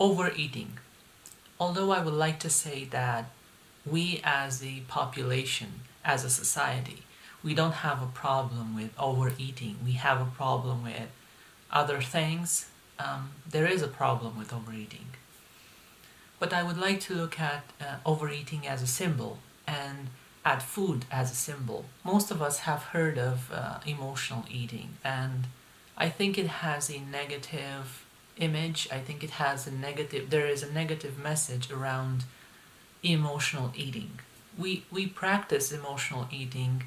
Overeating. Although I would like to say that we as the population, as a society, we don't have a problem with overeating. We have a problem with other things. There is a problem with overeating. But I would like to look at overeating as a symbol and at food as a symbol. Most of us have heard of emotional eating, and I think it has a negative image. I think it has there is a negative message around emotional eating. We practice emotional eating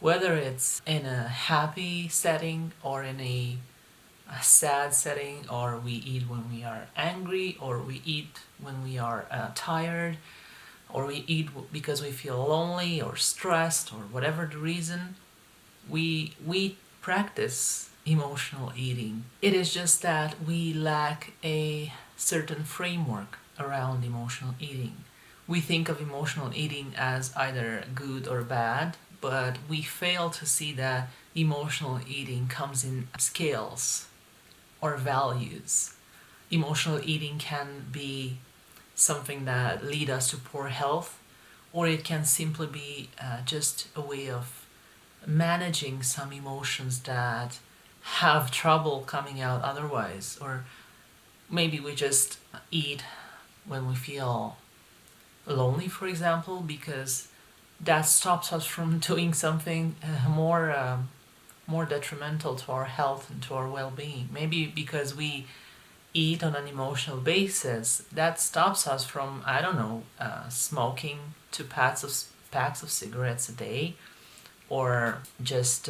whether it's in a happy setting or in a sad setting, or we eat when we are angry, or we eat when we are tired, or we eat because we feel lonely or stressed, or whatever the reason. We practice emotional eating. It is just that we lack a certain framework around emotional eating. We think of emotional eating as either good or bad, but we fail to see that emotional eating comes in scales or values. Emotional eating can be something that lead us to poor health, or it can simply be just a way of managing some emotions that have trouble coming out otherwise, or maybe we just eat when we feel lonely, for example, because that stops us from doing something more detrimental to our health and to our well-being. Maybe because we eat on an emotional basis, that stops us from, I don't know, smoking two packs of cigarettes a day, or just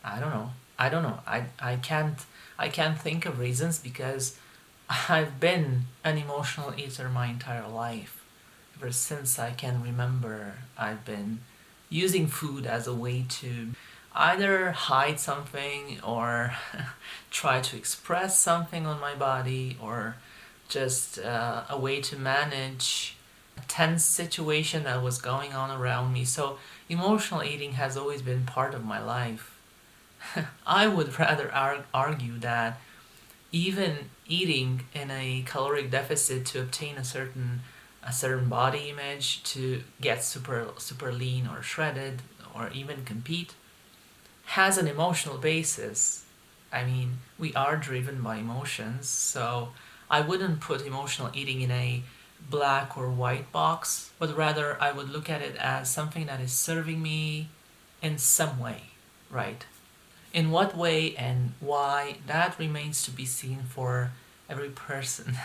I don't know. I can't think of reasons, because I've been an emotional eater my entire life. Ever since I can remember, I've been using food as a way to either hide something, or try to express something on my body, or just a way to manage a tense situation that was going on around me. So emotional eating has always been part of my life. I would rather argue that even eating in a caloric deficit to obtain a certain body image, to get super lean or shredded, or even compete, has an emotional basis. I mean, we are driven by emotions, so I wouldn't put emotional eating in a black or white box, but rather I would look at it as something that is serving me in some way, right? In what way and why, that remains to be seen for every person.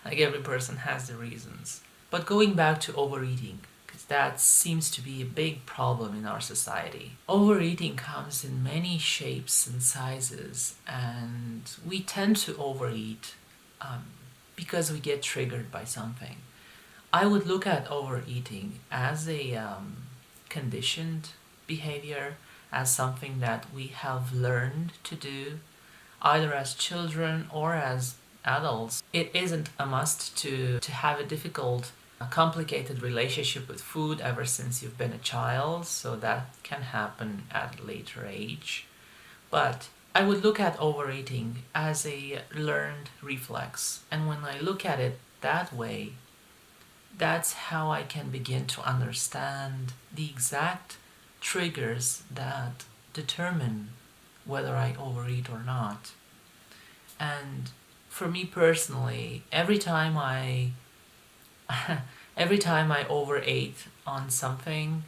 Like, every person has their reasons. But going back to overeating, because that seems to be a big problem in our society. Overeating comes in many shapes and sizes, and we tend to overeat because we get triggered by something. I would look at overeating as a conditioned behavior, as something that we have learned to do, either as children or as adults. It isn't a must to have a difficult, a complicated relationship with food ever since you've been a child, so that can happen at a later age. But I would look at overeating as a learned reflex, and when I look at it that way, that's how I can begin to understand the exact triggers that determine whether I overeat or not. And for me personally, every time I overate on something,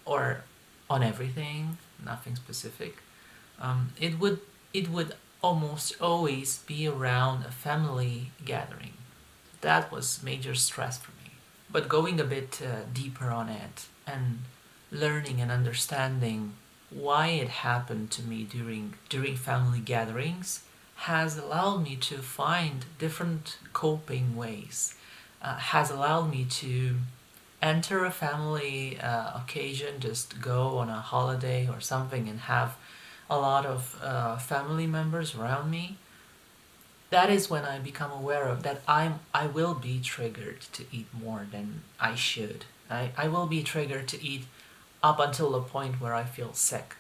or on everything, nothing specific, it would almost always be around a family gathering. That was major stress for me. But going a bit deeper on it, and learning and understanding why it happened to me during family gatherings, has allowed me to find different coping ways, has allowed me to enter a family occasion, just go on a holiday or something and have a lot of family members around me. That is when I become aware of that I will be triggered to eat more than I should. I will be triggered to eat up until the point where I feel sick.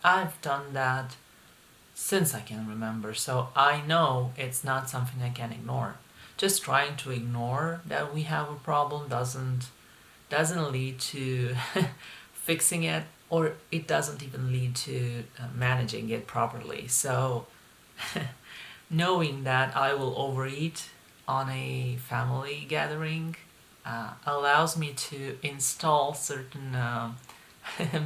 I've done that since I can remember. So I know it's not something I can ignore. Just trying to ignore that we have a problem doesn't lead to fixing it, or it doesn't even lead to managing it properly. So knowing that I will overeat on a family gathering allows me to install certain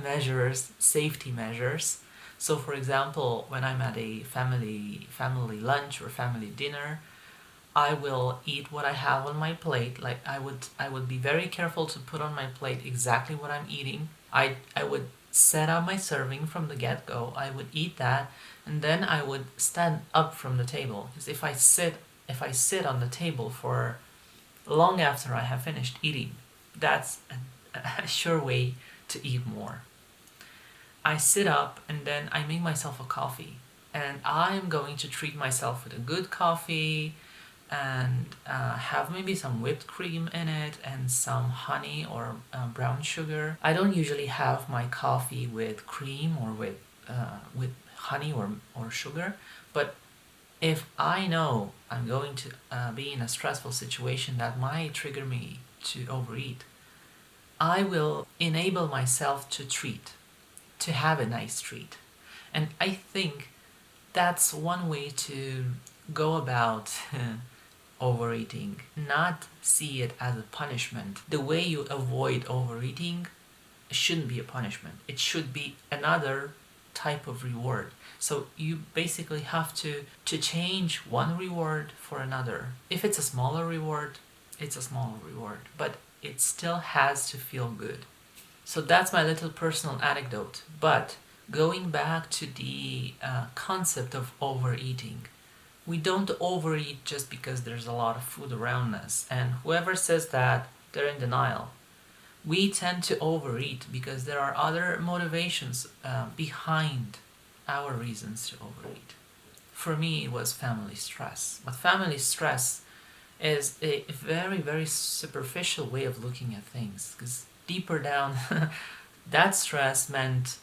measures, safety measures. So, for example, when I'm at a family lunch or family dinner, I will eat what I have on my plate. Like I would be very careful to put on my plate exactly what I'm eating. I would set up my serving from the get-go. I would eat that, and then I would stand up from the table. Because if I sit on the table for long after I have finished eating, that's a sure way to eat more. I sit up and then I make myself a coffee. And I'm going to treat myself with a good coffee and have maybe some whipped cream in it and some honey or brown sugar. I don't usually have my coffee with cream or with honey or sugar, but if I know I'm going to be in a stressful situation that might trigger me to overeat, I will enable myself to treat, to have a nice treat. And I think that's one way to go about overeating. Not see it as a punishment. The way you avoid overeating shouldn't be a punishment. It should be another type of reward. So you basically have to change one reward for another. If it's a smaller reward, it's a smaller reward, but it still has to feel good. So that's my little personal anecdote. But going back to the concept of overeating, we don't overeat just because there's a lot of food around us. And whoever says that, they're in denial. We tend to overeat because there are other motivations behind our reasons to overeat. For me, it was family stress. But family stress is a very, very superficial way of looking at things, because deeper down, that stress meant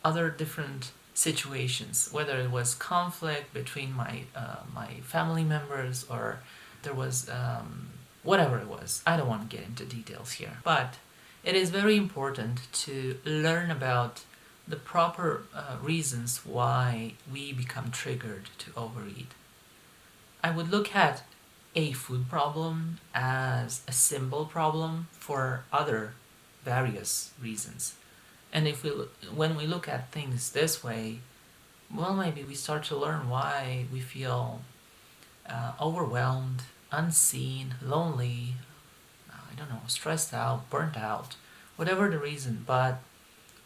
other different situations, whether it was conflict between my family members, or there was whatever it was. I don't want to get into details here, but it is very important to learn about the proper reasons why we become triggered to overeat. I would look at a food problem as a symbol problem for other various reasons. And when we look at things this way, well, maybe we start to learn why we feel overwhelmed, unseen, lonely, I don't know, stressed out, burnt out, whatever the reason. But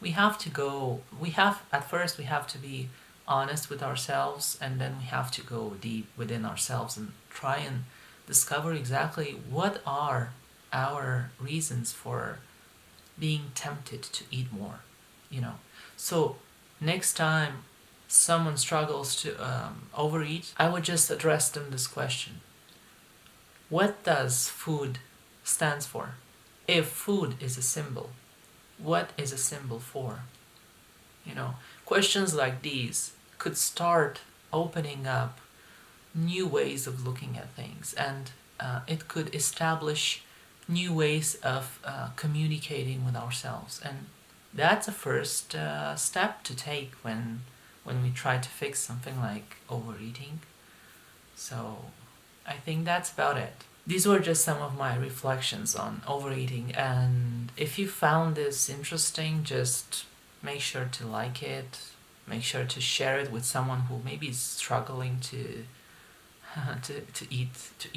at first we have to be honest with ourselves, and then we have to go deep within ourselves and try and discover exactly what are our reasons for being tempted to eat more, So next time someone struggles to overeat, I would just address them this question: what does food stands for? If food is a symbol, what is a symbol for? Questions like these could start opening up new ways of looking at things, and it could establish new ways of communicating with ourselves. And that's a first step to take when we try to fix something like overeating. So I think that's about it. These were just some of my reflections on overeating, and if you found this interesting, just make sure to like it, make sure to share it with someone who maybe is struggling to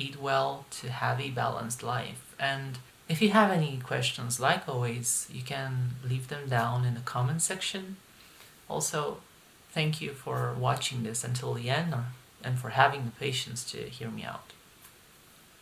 eat well, to have a balanced life. And if you have any questions, like always, you can leave them down in the comment section. Also, thank you for watching this until the end, and for having the patience to hear me out.